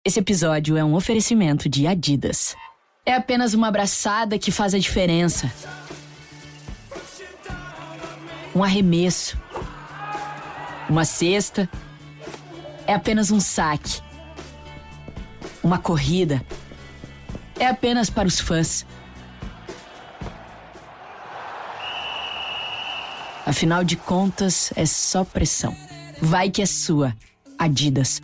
Esse episódio é um oferecimento de Adidas. É apenas uma abraçada que faz a diferença. Um arremesso. Uma cesta. É apenas um saque. Uma corrida. É apenas para os fãs. Afinal de contas, é só pressão. Vai que é sua. Adidas.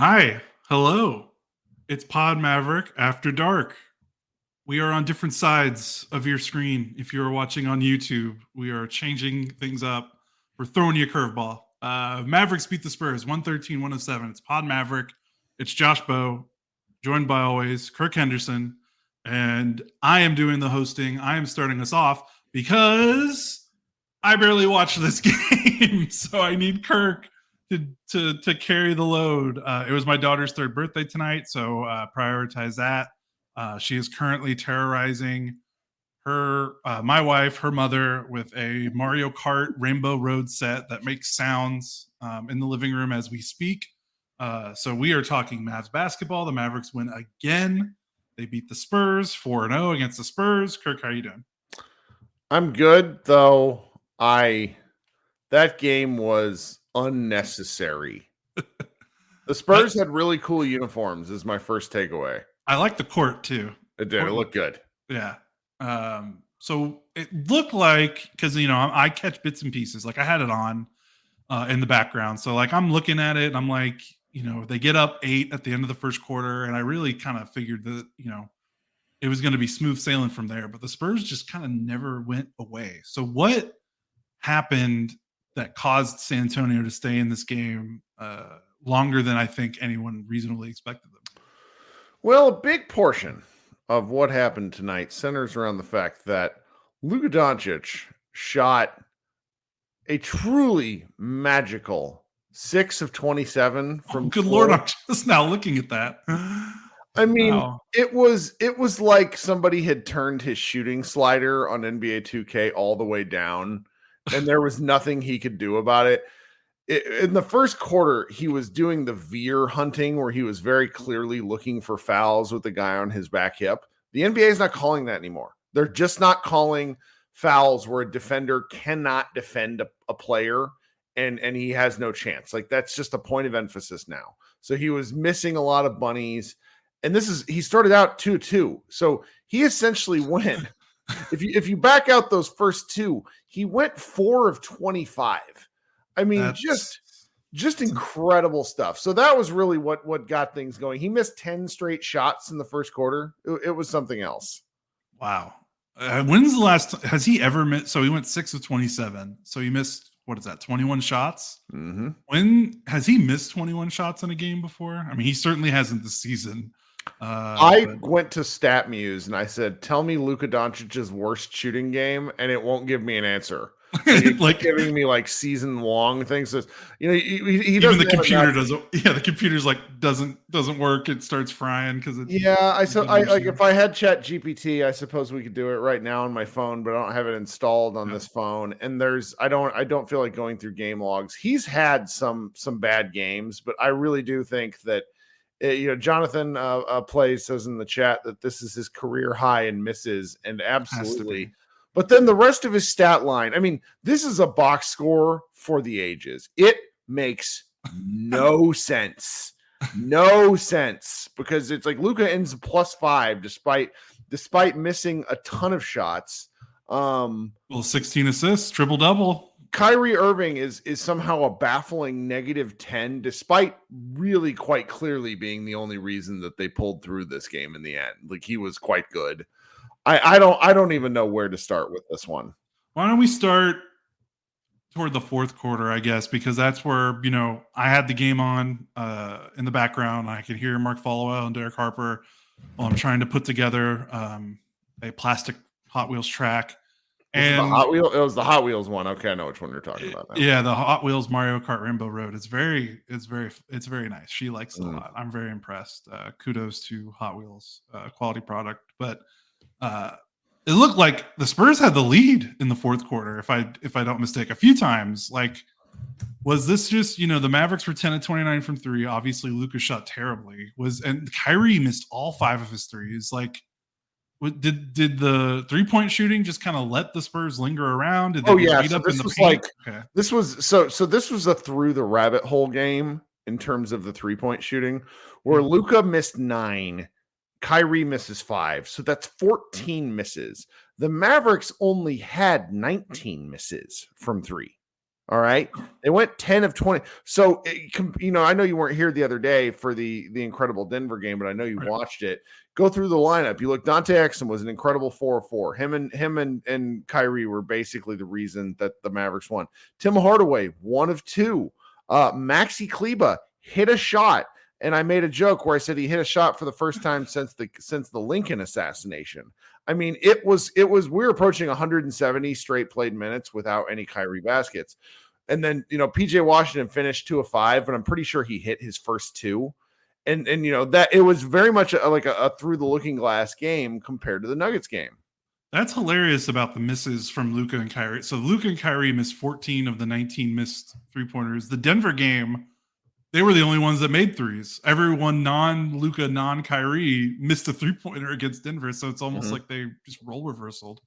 Hi, hello. It's Pod Maverick After Dark. We are on different sides of your screen. If you're watching on YouTube, we are changing things up. We're throwing you a curveball. Mavericks beat the Spurs 113-107. It's Pod Maverick. It's Josh Bowe, joined by always Kirk Henderson. And I am doing the hosting. I am starting us off because I barely watched this game. So I need Kirk to carry the load. It was my daughter's third birthday tonight, so prioritize that. She is currently terrorizing my wife, her mother, with a Mario Kart Rainbow Road set that makes sounds in the living room as we speak. So we are talking Mavs basketball. The Mavericks win again. They beat the Spurs 4-0 against the Spurs. Kirk, how are you doing? I'm good, though. That game was unnecessary. The Spurs had really cool uniforms is my first takeaway. I like the court too. It did. It looked good. Yeah. So it looked like, because I catch bits and pieces. Like I had it on in the background. So like I'm looking at it and I'm like, they get up 8 at the end of the first quarter, and I really kind of figured that it was going to be smooth sailing from there. But the Spurs just kind of never went away. So what happened that caused San Antonio to stay in this game longer than I think anyone reasonably expected them? Well, a big portion of what happened tonight centers around the fact that Luka Doncic shot a truly magical 6 of 27 from good Lord, I'm just now looking at that. I mean, wow. it was like somebody had turned his shooting slider on NBA 2K all the way down, and there was nothing he could do about it. In the first quarter, he was doing the veer hunting where he was very clearly looking for fouls with the guy on his back hip. The NBA is not calling that anymore. They're just not calling fouls where a defender cannot defend a player and he has no chance. Like that's just a point of emphasis now. So he was missing a lot of bunnies. And he started out 2-2. So he essentially went, if you back out those first two, he went 4 of 25. I mean, just incredible stuff. So that was really what got things going. He missed 10 straight shots in the first quarter. It was something else. Wow. When's the last has he ever missed? So he went 6 of 27. So he missed, 21 shots? Mm-hmm. When has he missed 21 shots in a game before? I mean, he certainly hasn't this season. I went to StatMuse and I said, tell me Luka Doncic's worst shooting game, and it won't give me an answer. Like giving me like season long things. He even the computer doesn't. Yeah, the computer's like doesn't work. It starts frying because it's. Yeah, I like if I had Chat GPT, I suppose we could do it right now on my phone, but I don't have it installed on this phone. And I don't feel like going through game logs. He's had some bad games, but I really do think that. Jonathan Plays says in the chat that this is his career high in misses, and absolutely. But then the rest of his stat line, I mean, this is a box score for the ages. It makes no sense. No sense, because it's like Luka ends +5 despite missing a ton of shots. 16 assists, triple double. Kyrie Irving is somehow a baffling -10, despite really quite clearly being the only reason that they pulled through this game in the end. Like, he was quite good. I don't even know where to start with this one. Why don't we start toward the fourth quarter, I guess, because that's where, I had the game on in the background. I could hear Mark Followell and Derek Harper while I'm trying to put together a plastic Hot Wheels track. It was the Hot Wheels one. Okay, I know which one you're talking about now. Yeah, the Hot Wheels Mario Kart Rainbow Road. It's very nice. She likes it a lot. I'm very impressed. Kudos to Hot Wheels, quality product. But it looked like the Spurs had the lead in the fourth quarter, if I don't mistake, a few times. Like, was this just, the Mavericks were 10 of 29 from three. Obviously, Luka shot terribly. And Kyrie missed all 5 of his threes. Like, did the 3-point shooting just kind of let the Spurs linger around? Did they beat up in the paint? This was this was a through the rabbit hole game in terms of the 3-point shooting, where Luka missed 9, Kyrie misses 5, so that's 14 misses. The Mavericks only had 19 misses from 3. All right, they went 10 of 20. So I know you weren't here the other day for the incredible Denver game, but I know you watched it. Go through the lineup. You look. Dante Exum was an incredible 4-4. Him and Kyrie were basically the reason that the Mavericks won. Tim Hardaway 1 of 2. Maxi Kleber hit a shot, and I made a joke where I said he hit a shot for the first time since the Lincoln assassination. I mean, it was we were approaching 170 straight played minutes without any Kyrie baskets. And then, PJ Washington finished 2 of 5, but I'm pretty sure he hit his first 2. And that it was very much like a through the looking glass game compared to the Nuggets game. That's hilarious about the misses from Luka and Kyrie. So Luka and Kyrie missed 14 of the 19 missed 3-pointers. The Denver game, they were the only ones that made threes. Everyone non-Luka, non-Kyrie missed a 3-pointer against Denver. So it's almost like they just role reversaled.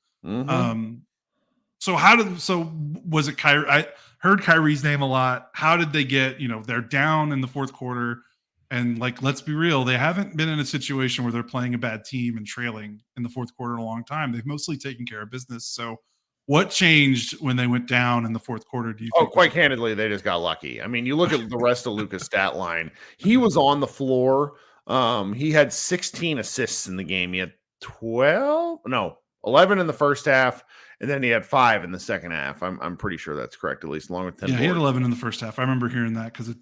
So was it Kyrie? I heard Kyrie's name a lot. How did they get, they're down in the fourth quarter. And let's be real, they haven't been in a situation where they're playing a bad team and trailing in the fourth quarter in a long time. They've mostly taken care of business. So what changed when they went down in the fourth quarter? Do you think? Quite candidly, they just got lucky. I mean, you look at the rest of Luka's stat line. He was on the floor. He had 16 assists in the game. He had 11 in the first half, and then he had 5 in the second half. I'm pretty sure that's correct, at least along with 10. Yeah, he had 11 in the first half. I remember hearing that because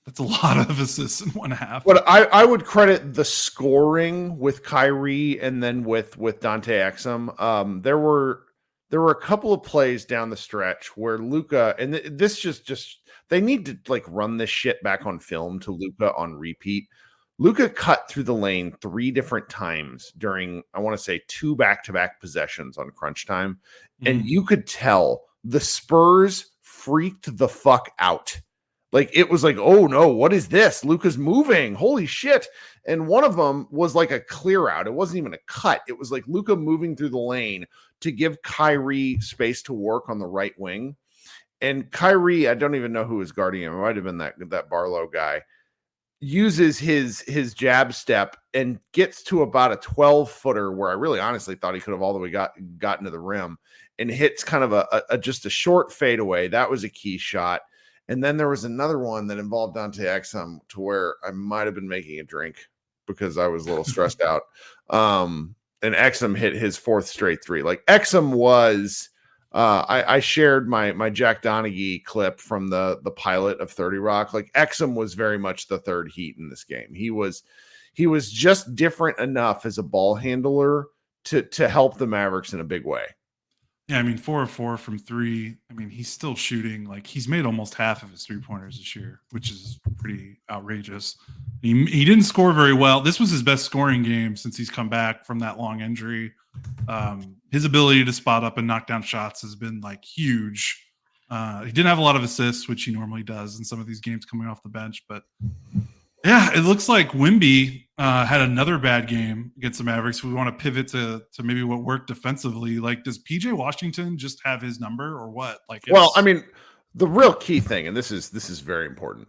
that's a lot of assists in one half. But I would credit the scoring with Kyrie and then with Dante Exum. There were a couple of plays down the stretch where Luka, and this just they need to run this shit back on film to Luka on repeat. Luka cut through the lane 3 different times during, I want to say, 2 back-to-back possessions on crunch time. And you could tell the Spurs freaked the fuck out. It was like, oh no, what is this? Luka's moving. Holy shit. And one of them was like a clear out. It wasn't even a cut. It was like Luka moving through the lane to give Kyrie space to work on the right wing. And Kyrie, I don't even know who was guarding him. It might have been that Barlow guy. Uses his jab step and gets to about a 12-footer where I really honestly thought he could have all the way gotten to the rim, and hits kind of just a short fadeaway. That was a key shot. And then there was another one that involved Dante Exum to where I might have been making a drink because I was a little stressed out. And Exum hit his 4th straight 3. Exum was I shared my Jack Donaghy clip from the pilot of 30 Rock. Exum was very much the third heat in this game. He was just different enough as a ball handler to help the Mavericks in a big way. Yeah, I mean, 4 of 4 from 3. I mean, he's still shooting. He's made almost half of his 3-pointers this year, which is pretty outrageous. He didn't score very well. This was his best scoring game since he's come back from that long injury. His ability to spot up and knock down shots has been huge. He didn't have a lot of assists, which he normally does in some of these games coming off the bench. But yeah, it looks like Wemby had another bad game against the Mavericks. We want to pivot to maybe what worked defensively. Does PJ Washington just have his number or what? Well, I mean, the real key thing, and this is very important.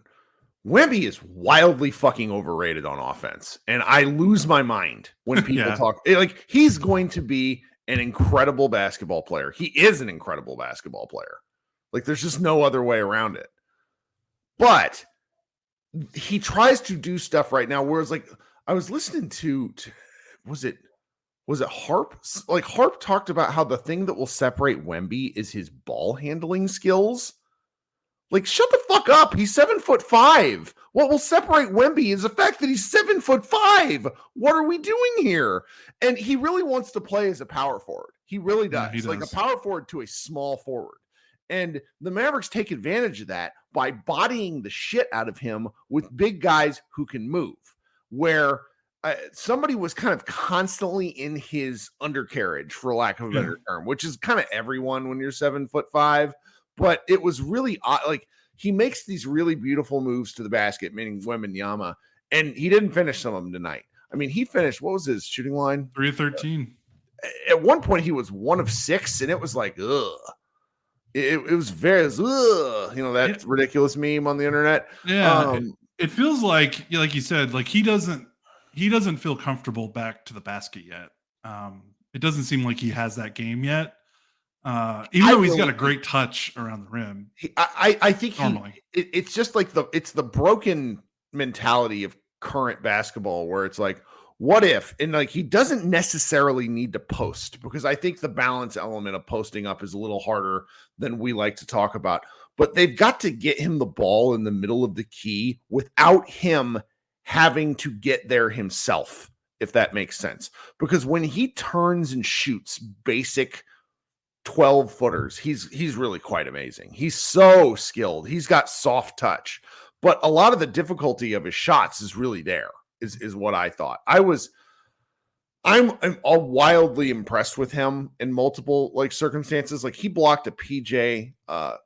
Wemby is wildly fucking overrated on offense, and I lose my mind when people talk. He's going to be an incredible basketball player. He is an incredible basketball player. Like there's just no other way around it. But he tries to do stuff right now where it's like I was listening to was it Harp? Like Harp talked about how the thing that will separate Wemby is his ball handling skills. Like, shut the fuck up. He's 7'5". What will separate Wemby is the fact that he's 7'5". What are we doing here? And he really wants to play as a power forward. He really does. Yeah, he does. Like a power forward to a small forward. And the Mavericks take advantage of that by bodying the shit out of him with big guys who can move. Where somebody was kind of constantly in his undercarriage, for lack of a better term, which is kind of everyone when you're 7'5". But it was really like he makes these really beautiful moves to the basket, meaning Wembanyama, and he didn't finish some of them tonight. I mean, he finished, what was his shooting line? 3 of 13. At one point, he was 1 of 6, and it was like, ugh. It was very, ugh. You know, that ridiculous meme on the internet. Yeah. It feels like you said, like he doesn't feel comfortable back to the basket yet. It doesn't seem like he has that game yet. Even though he's got a great touch around the rim. I think normally it's just like it's the broken mentality of current basketball where it's like, what if? And like he doesn't necessarily need to post, because I think the balance element of posting up is a little harder than we like to talk about. But they've got to get him the ball in the middle of the key without him having to get there himself, if that makes sense. Because when he turns and shoots basic 12 footers, he's really quite amazing. He's so skilled. He's got soft touch, but a lot of the difficulty of his shots is really there, is what I thought. I'm all wildly impressed with him in multiple like circumstances. Like he blocked a PJ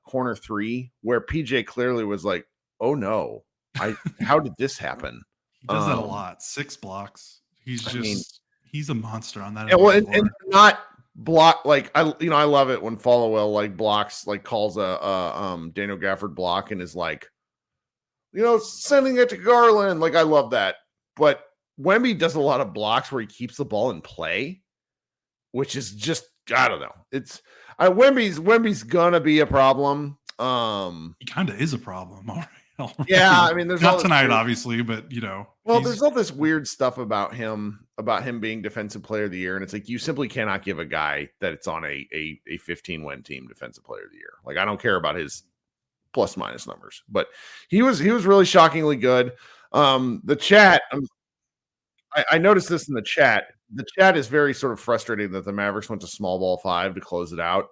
corner 3 where PJ clearly was like, oh no, how did this happen? He does that a lot. 6 blocks. He's a monster on that. And not block, like I love it when Followell like blocks, like calls a Daniel Gafford block and is like, sending it to Garland. Like I love that. But Wemby does a lot of blocks where he keeps the ball in play, which is just, I don't know. It's Wemby's gonna be a problem. He kind of is a problem already. Yeah, I mean, there's not tonight, obviously, but well, there's all this weird stuff about him being defensive player of the year, and it's like you simply cannot give a guy that it's on a 15-win team defensive player of the year. Like I don't care about his plus minus numbers, but he was really shockingly good. The chat, I noticed this in the chat. The chat is very sort of frustrating that the Mavericks went to small ball 5 to close it out.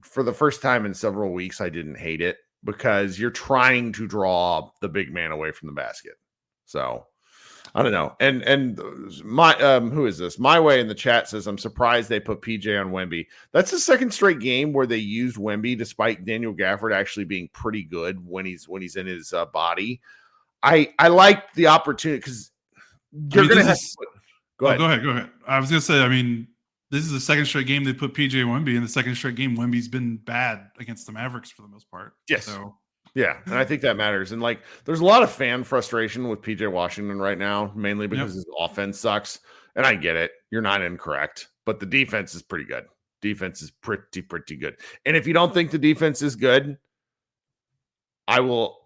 For the first time in several weeks, I didn't hate it, because you're trying to draw the big man away from the basket. So I don't know. And my who is this? My Way in the chat says, I'm surprised they put PJ on Wemby. That's the second straight game where they used Wemby despite Daniel Gafford actually being pretty good when he's in his body. I like the opportunity because you're going to have to go ahead. Go ahead. I was going to say, I mean, this is the second straight game they put PJ Wemby. In the second straight game, Wemby's been bad against the Mavericks for the most part. Yes. So yeah, and I think that matters. And like, there's a lot of fan frustration with PJ Washington right now, mainly because his offense sucks. And I get it. You're not incorrect, but the defense is pretty good. Defense is pretty good. And if you don't think the defense is good, I will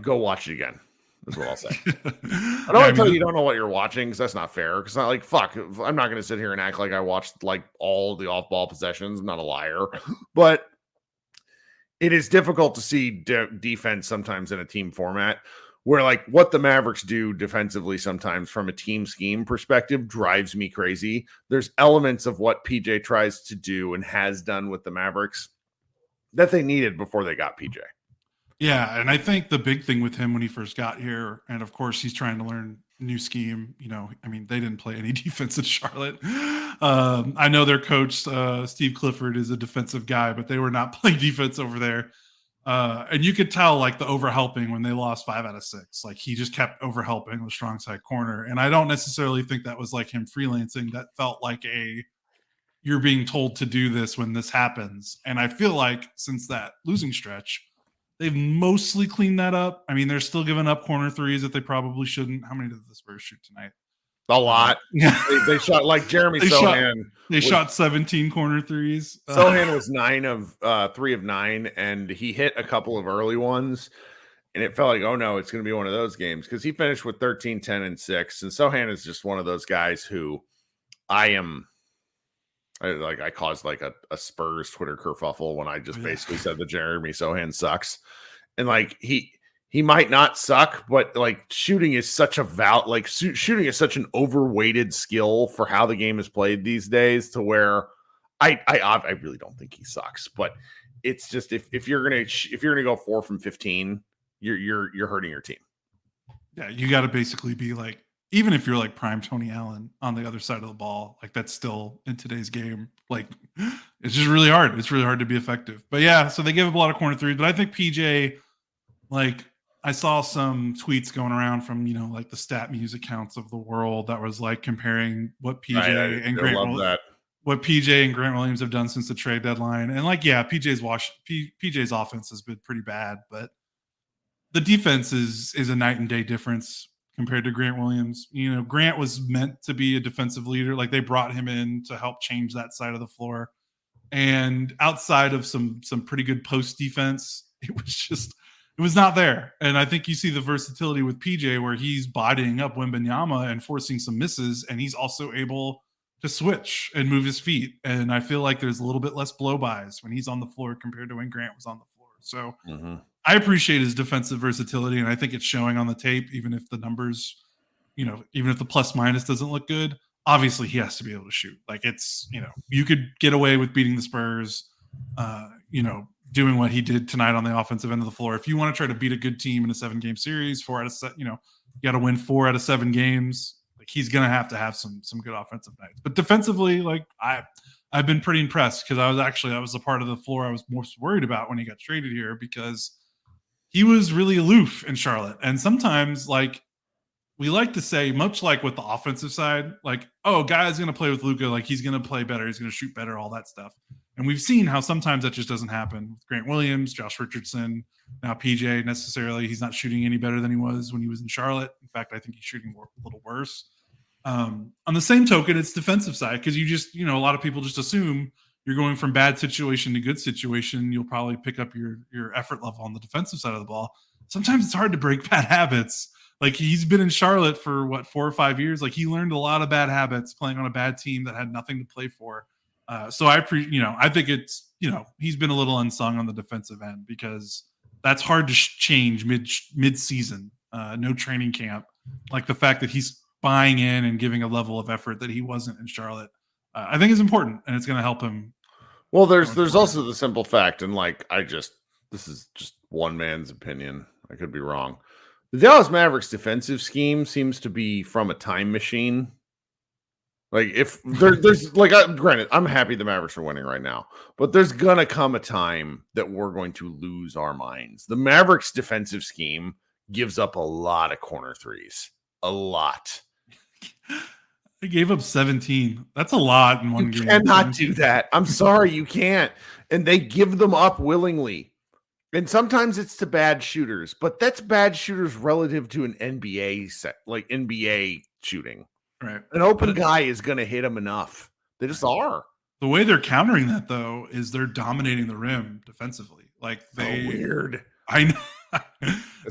go watch it again. Is what I'll say. I don't want to tell you don't know what you're watching, because that's not fair. Because not like, fuck, I'm not going to sit here and act like I watched like all the off-ball possessions. I'm not a liar, but it is difficult to see defense sometimes in a team format where like what the Mavericks do defensively sometimes from a team scheme perspective drives me crazy. There's elements of what PJ tries to do and has done with the Mavericks that they needed before they got PJ. Yeah, and I think the big thing with him when he first got here, and of course he's trying to learn a new scheme. I mean, they didn't play any defense in Charlotte. I know their coach, Steve Clifford, is a defensive guy, but they were not playing defense over there. And you could tell like the overhelping when they lost 5 out of 6. Like he just kept overhelping the strong side corner. And I don't necessarily think that was like him freelancing. That felt like you're being told to do this when this happens. And I feel like since that losing stretch, they've mostly cleaned that up. I mean, they're still giving up corner threes that they probably shouldn't. How many did the Spurs shoot tonight? A lot. Yeah. They shot like Jeremy Sohan. They shot 17 corner threes. Sohan was 3 of 9, and he hit a couple of early ones. And it felt like, oh no, it's going to be one of those games because he finished with 13, 10, and 6. And Sohan is just one of those guys who I caused like a Spurs Twitter kerfuffle when I just basically said that Jeremy Sohan sucks. And like he might not suck, but like shooting is such a shooting is such an overweighted skill for how the game is played these days to where I really don't think he sucks, but it's just if you're gonna go 4 from 15, you're hurting your team. Yeah, you got to basically be like, even if you're like prime Tony Allen on the other side of the ball, like that's still in today's game. Like it's just really hard. It's really hard to be effective. But yeah, so they gave up a lot of corner threes. But I think PJ, like I saw some tweets going around from like the stat muse accounts of the world that was like comparing what PJ and Grant Williams have done since the trade deadline. And like, yeah, PJ's offense has been pretty bad, but the defense is a night and day difference compared to Grant Williams. Grant was meant to be a defensive leader. Like they brought him in to help change that side of the floor. And outside of some pretty good post defense, it was not there. And I think you see the versatility with PJ where he's bodying up Wembanyama and forcing some misses. And he's also able to switch and move his feet. And I feel like there's a little bit less blow-bys when he's on the floor compared to when Grant was on the floor. So I appreciate his defensive versatility, and I think it's showing on the tape, even if the numbers, even if the plus minus doesn't look good. Obviously, he has to be able to shoot. Like it's, you could get away with beating the Spurs, doing what he did tonight on the offensive end of the floor. If you want to try to beat a good team in a 7-game series, 4 out of 7, you got to win 4 out of 7 games. Like he's going to have some good offensive nights. But defensively, like I've been pretty impressed because that was the part of the floor I was most worried about when he got traded here because he was really aloof in Charlotte. And sometimes like we like to say, much like with the offensive side, like, oh, guy's going to play with Luka, like he's going to play better, he's going to shoot better, all that stuff. And we've seen how sometimes that just doesn't happen with Grant Williams, Josh Richardson, now PJ necessarily. He's not shooting any better than he was when he was in Charlotte. In fact, I think he's shooting a little worse. On the same token, it's defensive side because you just, a lot of people just assume you're going from bad situation to good situation. You'll probably pick up your effort level on the defensive side of the ball. Sometimes it's hard to break bad habits. Like he's been in Charlotte for 4 or 5 years. Like he learned a lot of bad habits playing on a bad team that had nothing to play for. So I think it's, he's been a little unsung on the defensive end because that's hard to change mid-season. No training camp. Like the fact that he's buying in and giving a level of effort that he wasn't in Charlotte, I think is important, and it's going to help him. Well, there's also the simple fact, and like this is just one man's opinion. I could be wrong. The Dallas Mavericks defensive scheme seems to be from a time machine. Like if there's like, granted, I'm happy the Mavericks are winning right now, but there's gonna come a time that we're going to lose our minds. The Mavericks defensive scheme gives up a lot of corner threes, a lot. They gave up 17. That's a lot in one game. You cannot do that. I'm sorry, you can't. And they give them up willingly. And sometimes it's to bad shooters, but that's bad shooters relative to an NBA set, like NBA shooting. Right. An open guy is going to hit them enough. They just are. The way they're countering that, though, is they're dominating the rim defensively. Like weird. I know.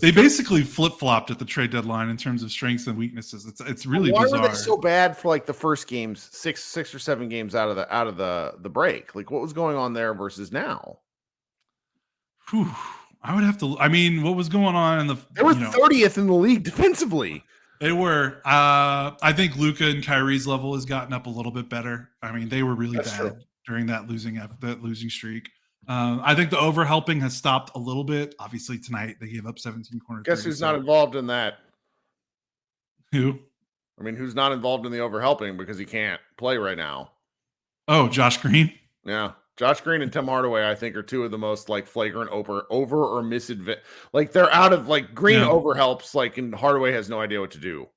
They basically flip-flopped at the trade deadline in terms of strengths and weaknesses. It's really bizarre. Why were they so bad for like the first games, six or 7 games out of the break? Like what was going on there versus now? Whew. I would have to. I mean, what was going on in the? They were 30th in the league defensively. They were. I think Luka and Kyrie's level has gotten up a little bit better. I mean, they were really bad during that losing streak. I think the overhelping has stopped a little bit. Obviously, tonight they gave up 17 corner. Guess who's not involved in that? Who? I mean, who's not involved in the overhelping because he can't play right now? Oh, Josh Green. Yeah. Josh Green and Tim Hardaway, I think, are 2 of the most like flagrant over or misadvent. Like they're out of like Green overhelps, like, and Hardaway has no idea what to do.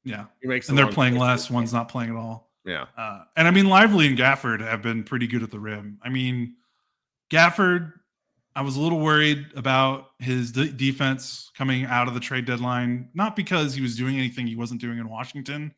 Yeah, he makes and they're playing less. One's not playing at all. Yeah, and I mean Lively and Gafford have been pretty good at the rim. I mean, Gafford, I was a little worried about his defense coming out of the trade deadline, not because he was doing anything he wasn't doing in Washington,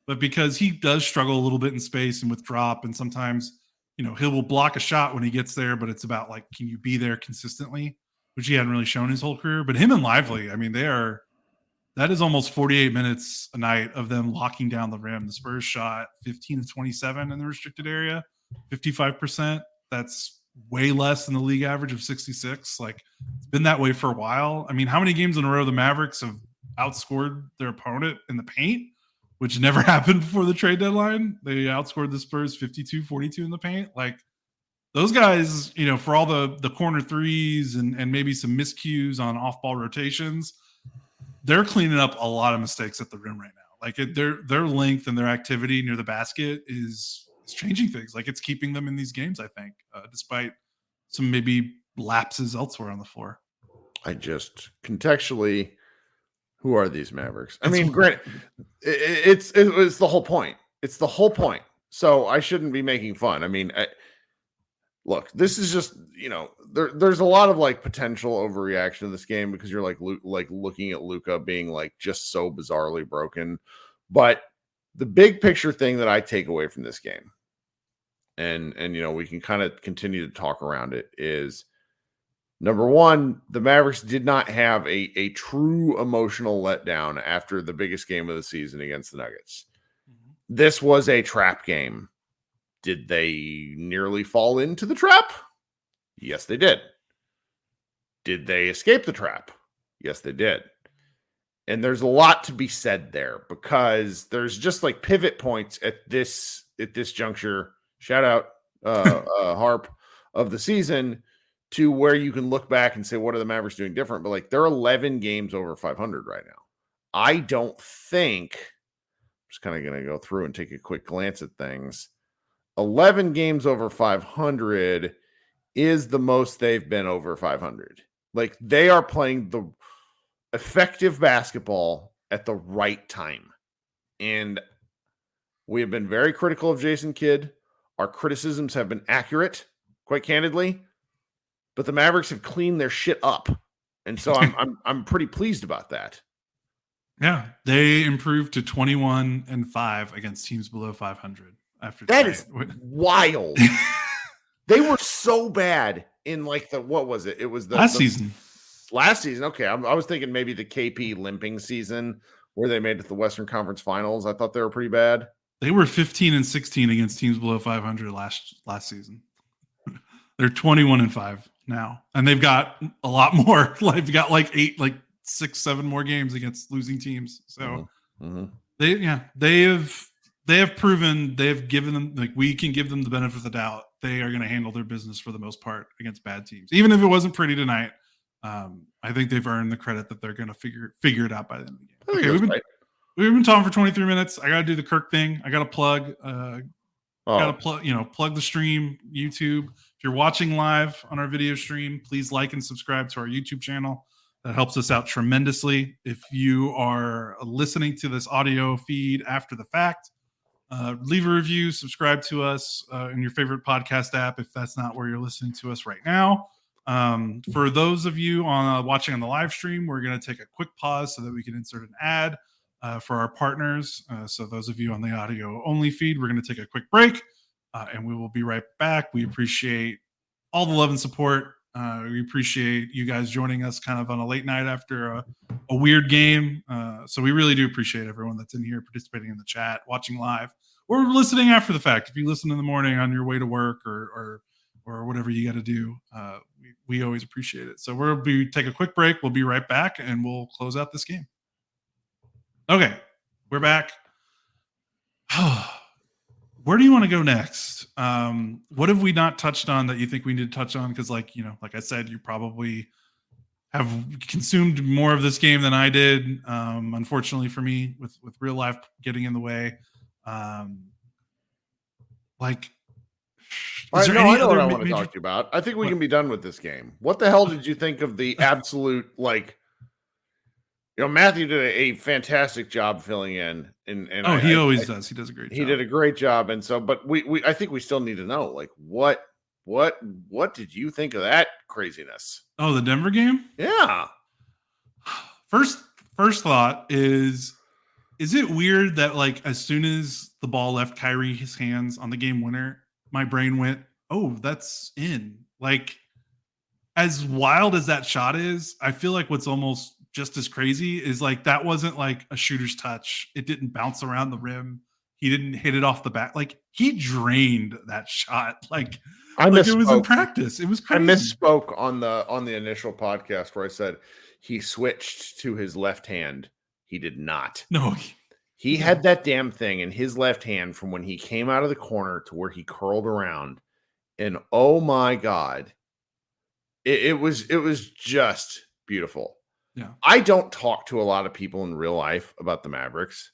but because he does struggle a little bit in space and with drop, and sometimes, he will block a shot when he gets there, but it's about like, can you be there consistently, which he hadn't really shown his whole career. But him and Lively, I mean, that is almost 48 minutes a night of them locking down the rim. The Spurs shot 15 of 27 in the restricted area, 55%. That's way less than the league average of 66. Like, it's been that way for a while. I mean, how many games in a row the Mavericks have outscored their opponent in the paint, which never happened before the trade deadline? They outscored the Spurs 52-42 in the paint. Like, those guys, for all the corner threes and maybe some miscues on off-ball rotations, they're cleaning up a lot of mistakes at the rim right now. Like, their length and their activity near the basket is changing things. Like, it's keeping them in these games, I think, despite some maybe lapses elsewhere on the floor. I just contextually, who are these Mavericks? I mean, granted, it's the whole point. It's the whole point. So I shouldn't be making fun. I mean, look, this is just, there's a lot of like potential overreaction to this game because you're like looking at Luka being like just so bizarrely broken. But the big picture thing that I take away from this game, and we can kind of continue to talk around it, is number one, the Mavericks did not have a true emotional letdown after the biggest game of the season against the Nuggets. Mm-hmm. This was a trap game. Did they nearly fall into the trap? Yes, they did. Did they escape the trap? Yes, they did. And there's a lot to be said there because there's just like pivot points at this juncture. Shout out Harp of the season to where you can look back and say, what are the Mavericks doing different? But like, they're 11 games over 500 right now. I don't think, I'm just kind of going to go through and take a quick glance at things. 11 games over 500 is the most they've been over 500. Like, they are playing the effective basketball at the right time. And we have been very critical of Jason Kidd. Our criticisms have been accurate, quite candidly. But the Mavericks have cleaned their shit up. And so I'm pretty pleased about that. Yeah, they improved to 21-5 against teams below 500. After that is wild. They were so bad in like what was it? It was the season. Last season. Okay. I was thinking maybe the KP limping season where they made it to the Western Conference Finals. I thought they were pretty bad. They were 15-16 against teams below 500 last season. They're 21-5 now. And they've got a lot more. They've got like 6, 7 more games against losing teams. So they have proven, they've given them, like, we can give them the benefit of the doubt. They are going to handle their business for the most part against bad teams. Even if it wasn't pretty tonight, I think they've earned the credit that they're going to figure it out by the end of the game. Okay, we've been talking for 23 minutes. I got to do the Kirk thing. I got to plug, plug the stream, YouTube. If you're watching live on our video stream, please like and subscribe to our YouTube channel. That helps us out tremendously. If you are listening to this audio feed after the fact, leave a review, subscribe to us in your favorite podcast app if that's not where you're listening to us right now. For those of you watching on the live stream, we're going to take a quick pause so that we can insert an ad for our partners. So those of you on the audio only feed, we're going to take a quick break and we will be right back. We appreciate all the love and support. We appreciate you guys joining us kind of on a late night after a weird game. So we really do appreciate everyone that's in here participating in the chat, watching live, or listening after the fact. If you listen in the morning on your way to work or whatever you got to do, we always appreciate it. So take a quick break. We'll be right back and we'll close out this game. Okay, we're back. Where do you want to go next? What have we not touched on that you think we need to touch on? Because, like I said, you probably have consumed more of this game than I did. Unfortunately for me, with real life getting in the way. I know what I want to talk to you about. I think we can be done with this game. What the hell did you think of the absolute Matthew did a fantastic job filling in. He always does. He does a great job. He did a great job. And so, but I think we still need to know, what did you think of that craziness? Oh, the Denver game? Yeah. First thought is Is it weird that like as soon as the ball left Kyrie's hands on the game winner, my brain went, "Oh, that's in." Like as wild as that shot is, I feel like what's almost just as crazy is like that wasn't like a shooter's touch. It didn't bounce around the rim. He didn't hit it off the back. Like he drained that shot. Like I it was in misspoke. practice. It was I crazy. misspoke on the initial podcast where I said he switched to his left hand. He did not. No, He had that damn thing in his left hand from when he came out of the corner to where he curled around. And oh my God, it was just beautiful. yeah. I don't talk to a lot of people in real life about the Mavericks.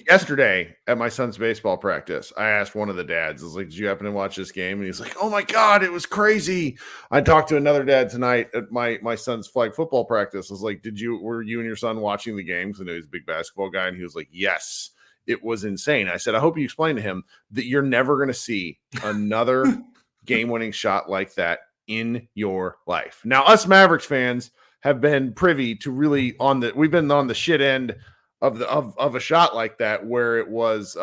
Yesterday at my son's baseball practice, I asked one of the dads, I was like, did you happen to watch this game? And he's like, oh my God, it was crazy. I talked to another dad tonight at my son's flag football practice. I was like, were you and your son watching the game? Because I know he's a big basketball guy. And he was like, yes, it was insane. I said, I hope you explain to him that you're never going to see another game-winning shot like that in your life. Now, us Mavericks fans have been privy to really we've been on the shit end of a shot like that, where it was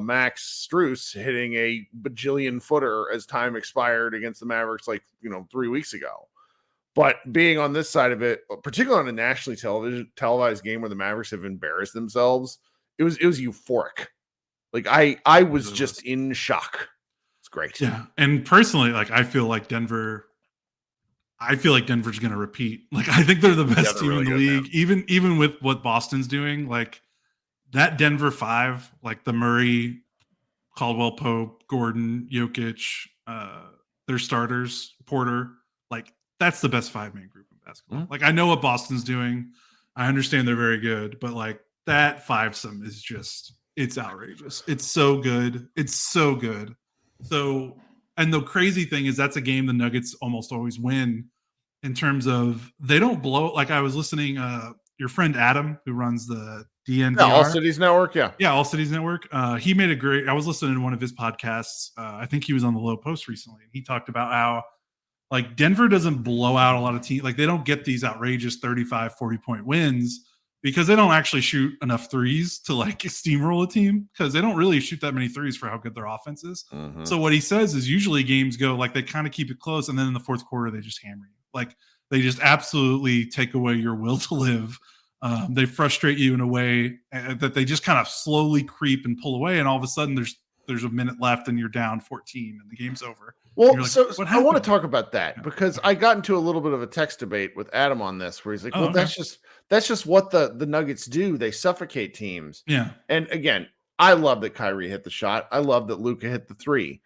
Max Strus hitting a bajillion footer as time expired against the Mavericks, 3 weeks ago. But being on this side of it, particularly on a nationally televised game where the Mavericks have embarrassed themselves, it was euphoric. Like I was just in shock. It's great. Yeah, and personally, like I feel like Denver's going to repeat. Like I think they're the best team in the league, even with what Boston's doing. Like that Denver five, like the Murray, Caldwell Pope, Gordon, Jokic, their starters, Porter. Like that's the best 5-man group in basketball. Like I know what Boston's doing. I understand they're very good, but like that fivesome is just, it's outrageous. It's so good. It's so good. So, and the crazy thing is that's a game the Nuggets almost always win in terms of they don't blow. Like I was listening, your friend Adam, who runs the DNVR. Yeah, All Cities Network. Yeah, All Cities Network. He made I was listening to one of his podcasts. I think he was on the Low Post recently. He talked about how like Denver doesn't blow out a lot of teams. Like they don't get these outrageous 35, 40-point wins because they don't actually shoot enough threes to like steamroll a team, because they don't really shoot that many threes for how good their offense is. Mm-hmm. So what he says is usually games go like they kind of keep it close, and then in the fourth quarter they just hammer you. Like they just absolutely take away your will to live. They frustrate you in a way that they just kind of slowly creep and pull away, and all of a sudden there's a minute left and you're down 14 and the game's over. Well, like, so I want to talk about that because I got into a little bit of a text debate with Adam on this, where he's like, that's just what the Nuggets do. They suffocate teams. Yeah. And again, I love that Kyrie hit the shot. I love that Luka hit the three.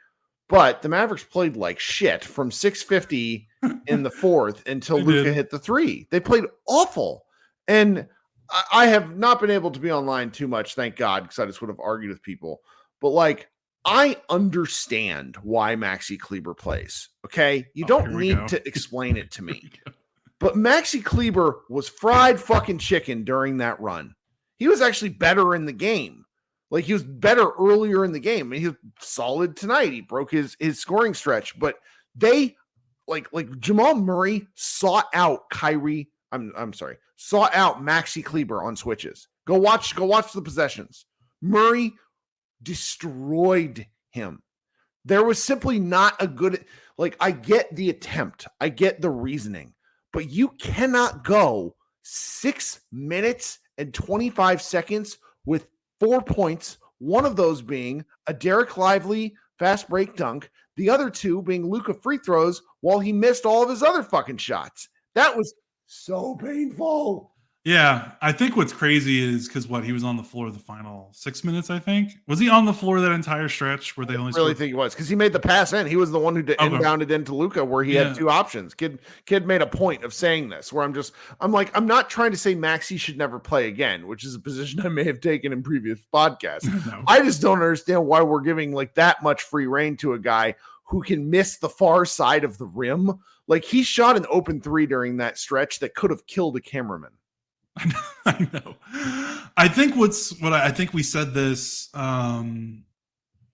But the Mavericks played like shit from 6:50 in the fourth until Luka hit the three. They played awful. And I have not been able to be online too much, thank God, because I just would have argued with people. But like, I understand why Maxi Kleber plays. Okay. You don't need to explain it to me. But Maxi Kleber was fried fucking chicken during that run. He was actually better in the game. Like he was better earlier in the game. I mean, he was solid tonight. He broke his scoring stretch, but they like Jamal Murray sought out Kyrie. Sought out Maxi Kleber on switches. Go watch the possessions. Murray destroyed him. There was simply not a good, like, I get the attempt. I get the reasoning, but you cannot go 6 minutes and 25 seconds with 4 points, one of those being a Derek Lively fast break dunk, the other two being Luka free throws while he missed all of his other fucking shots. That was so painful. Yeah, I think what's crazy is because he was on the floor the final 6 minutes, I think. Was he on the floor that entire stretch where they only really think he was, because he made the pass in. He was the one who inbounded into Luka where he had two options. Kid made a point of saying this, where I'm not trying to say Maxi should never play again, which is a position I may have taken in previous podcasts. No. I just don't understand why we're giving like that much free reign to a guy who can miss the far side of the rim. Like he shot an open three during that stretch that could have killed a cameraman. I know. I think I think we said this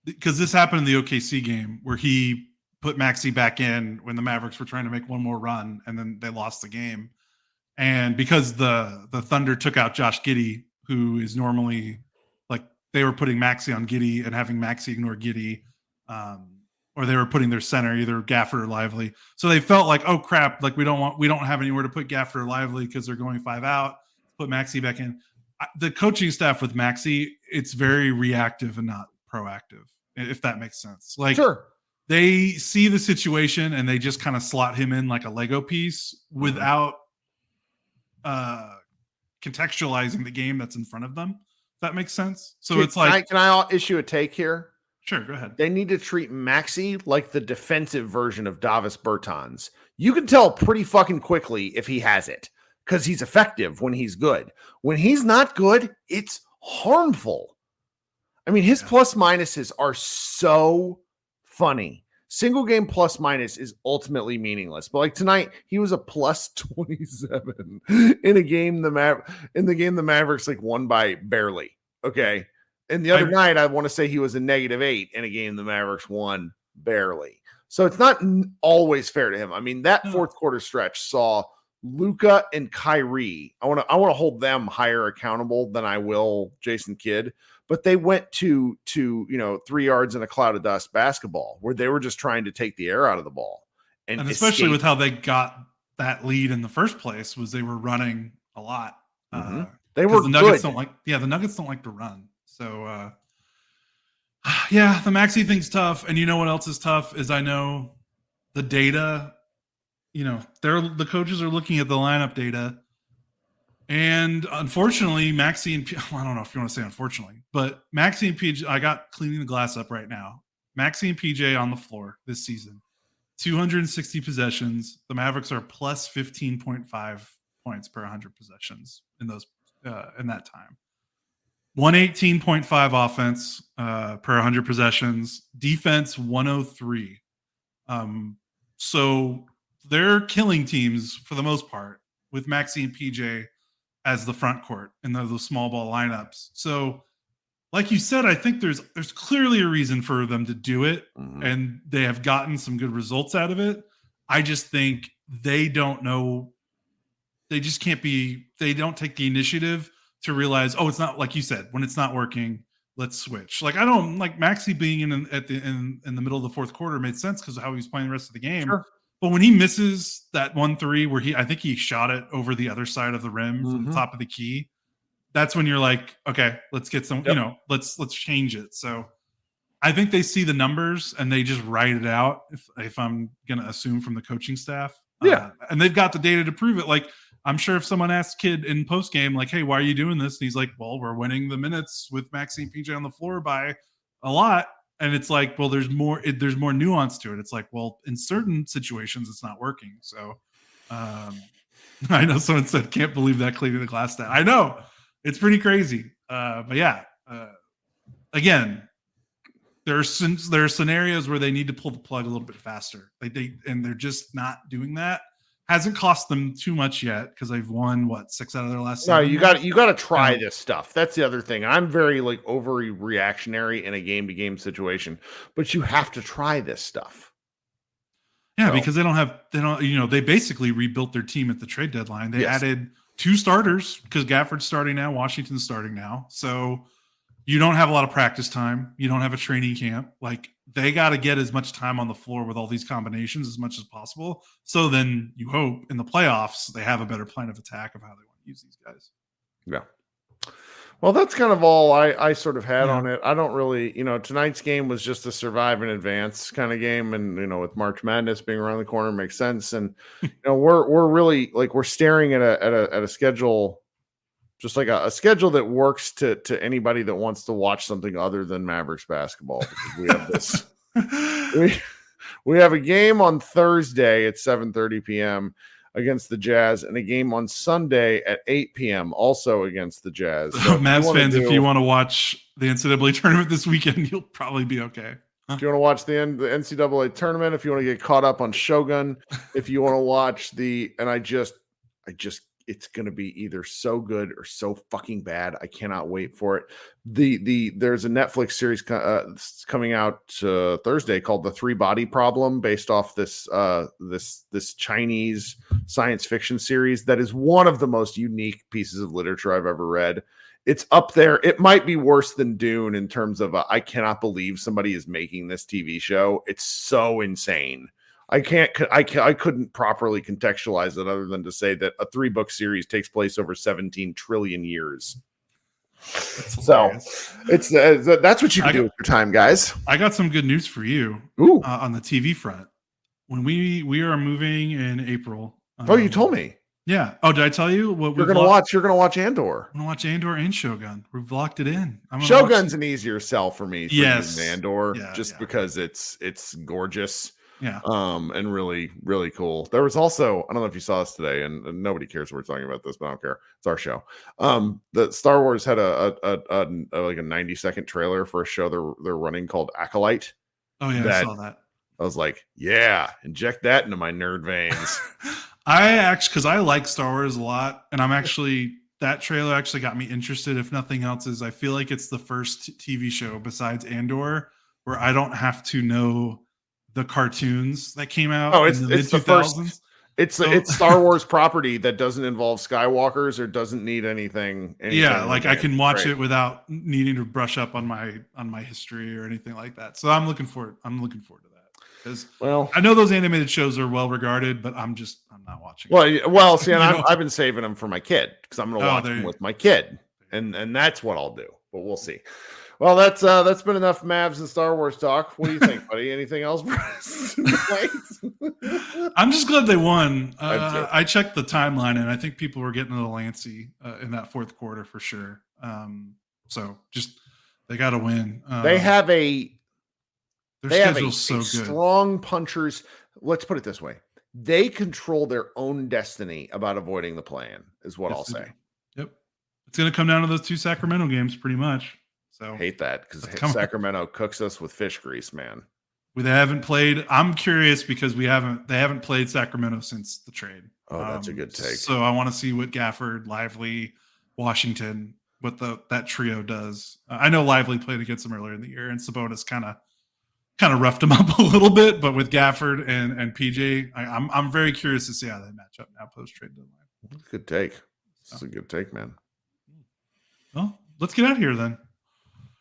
because this happened in the OKC game where he put Maxi back in when the Mavericks were trying to make one more run, and then they lost the game. And because the Thunder took out Josh Giddey who is normally like they were putting Maxi on Giddey and having Maxi ignore Giddey, or they were putting their center either Gafford or Lively. So they felt like, oh crap, like we don't have anywhere to put Gafford or Lively because they're going 5 out. Put Maxi back in. The coaching staff with Maxi, it's very reactive and not proactive, if that makes sense. Like, sure. They see the situation and they just kind of slot him in like a Lego piece without contextualizing the game that's in front of them. If that makes sense. So it's like, can I issue a take here? Sure, go ahead. They need to treat Maxi like the defensive version of Davis Bertans. You can tell pretty fucking quickly if he has it because he's effective when he's good. When he's not good, it's harmful. I mean, his plus minuses are so funny. Single game plus minus is ultimately meaningless. But like tonight, he was a plus 27 in a game the Mavericks like won by barely. Okay. And the other night, I want to say he was a -8 in a game the Mavericks won barely. So it's not always fair to him. I mean, that fourth quarter stretch saw Luka and Kyrie. I want to hold them higher accountable than I will Jason Kidd. But they went to 3 yards in a cloud of dust basketball where they were just trying to take the air out of the ball. And especially with how they got that lead in the first place was they were running a lot. They were the Nuggets good. The Nuggets don't like to run. So the Maxi thing's tough. And you know what else is tough is I know the data, the coaches are looking at the lineup data. And unfortunately, Maxi and I don't know if you want to say unfortunately, but Maxi and PJ, I got cleaning the glass up right now. Maxi and PJ on the floor this season, 260 possessions. The Mavericks are plus 15.5 points per 100 possessions in that time. 118.5 offense per 100 possessions. Defense 103. So they're killing teams for the most part with Maxi and PJ as the front court in those small ball lineups. So like you said, I think there's clearly a reason for them to do it, and they have gotten some good results out of it. I just think they don't know. They just can't be. They don't take the initiative to realize, oh, it's not like you said. When it's not working, let's switch. Like I don't like Maxi being in the middle of the fourth quarter made sense because of how he was playing the rest of the game. Sure. But when he misses that 1-3 where I think he shot it over the other side of the rim from the top of the key, that's when you're like, okay, let's get some, let's change it. So I think they see the numbers and they just write it out. If I'm going to assume from the coaching staff, and they've got the data to prove it. Like I'm sure if someone asked Kidd in post game, like, hey, why are you doing this? And he's like, well, we're winning the minutes with Maxi and PJ on the floor by a lot. And it's like, well, there's more nuance to it. It's like, well, in certain situations, it's not working. So I know someone said, can't believe that cleaning the glass stat. I know it's pretty crazy. Again, there are scenarios where they need to pull the plug a little bit faster. And they're just not doing that. Hasn't cost them too much yet because they've won 6 out of their last 7. No, you got to try this stuff. That's the other thing. I'm very overreactionary in a game-to-game situation, but you have to try this stuff. Yeah, because they basically rebuilt their team at the trade deadline. They added 2 starters because Gafford's starting now, Washington's starting now. So you don't have a lot of practice time. You don't have a training camp. Like they got to get as much time on the floor with all these combinations as much as possible. So then you hope in the playoffs they have a better plan of attack of how they want to use these guys. Yeah. Well, that's kind of all I sort of had on it. I don't really, tonight's game was just a survive in advance kind of game. And, with March Madness being around the corner makes sense. And, we're really we're staring at a schedule, just like a schedule that works to anybody that wants to watch something other than Mavericks basketball. Because we have this, we have a game on Thursday at 7:30 p.m. against the Jazz, and a game on Sunday at 8 p.m. also against the Jazz. So Mavs fans, if you want to watch the NCAA tournament this weekend, you'll probably be okay. If you want to watch the NCAA tournament, if you want to get caught up on Shogun, if you want to watch it's going to be either so good or so fucking bad. I cannot wait for it. There's a Netflix series coming out Thursday called The 3 Body Problem, based off this Chinese science fiction series that is one of the most unique pieces of literature I've ever read. it's up there. It might be worse than Dune in terms of I cannot believe somebody is making this TV show. It's so insane. I couldn't properly contextualize it other than to say that a 3-book series takes place over 17 trillion years. So it's that's what you can do with your time, guys. I got some good news for you on the TV front. When we are moving in April. You told me. Yeah. Oh, did I tell you what you're gonna watch? You're gonna watch Andor. I'm gonna watch Andor and Shogun. We've locked it in. Shogun's an easier sell for me. Yes, than Andor, because it's gorgeous. Yeah. And really, really cool. There was also, I don't know if you saw this today, and nobody cares we're talking about this, but I don't care. It's our show. The Star Wars had a like a 90-second trailer for a show they're running called Acolyte. Oh yeah, I saw that. I was like, yeah, inject that into my nerd veins. Because I like Star Wars a lot, and that trailer actually got me interested. If nothing else, is I feel like it's the first TV show besides Andor where I don't have to know the cartoons that came out in the mid-2000s. It's Star Wars property that doesn't involve Skywalkers or doesn't need anything. Yeah, like I can watch it without needing to brush up on my history or anything like that. So I'm looking forward to that. Because I know those animated shows are well regarded, but I'm not watching. Well, see, and I've been saving them for my kid because I'm going to watch them with my kid, and that's what I'll do. But we'll see. Well, that's been enough Mavs and Star Wars talk. What do you think, buddy? Anything else for us? I'm just glad they won. I checked the timeline, and I think people were getting a little antsy in that fourth quarter for sure. So just they got to win. They have schedule's so good. Strong punchers. Let's put it this way: they control their own destiny about avoiding the play-in. Is what I'll say. Yep, it's going to come down to those 2 Sacramento games, pretty much. So hate that because Sacramento cooks us with fish grease, man. They haven't played. I'm curious because they haven't played Sacramento since the trade. Oh, that's a good take. So I want to see what Gafford, Lively, Washington, what that trio does. I know Lively played against them earlier in the year, and Sabonis kind of roughed him up a little bit. But with Gafford and PJ, I'm very curious to see how they match up now post trade deadline. Good take. That's a good take, man. Well, let's get out of here then.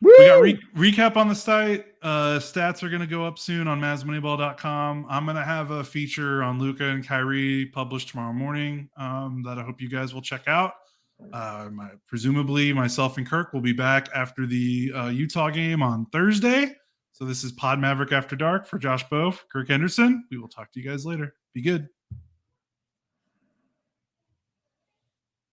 Woo! We got recap on the site. Stats are going to go up soon on MavsMoneyball.com. I'm going to have a feature on Luka and Kyrie published tomorrow morning that I hope you guys will check out. Presumably, myself and Kirk will be back after the Utah game on Thursday. So this is Pod Maverick After Dark for Josh Bove, Kirk Henderson. We will talk to you guys later. Be good.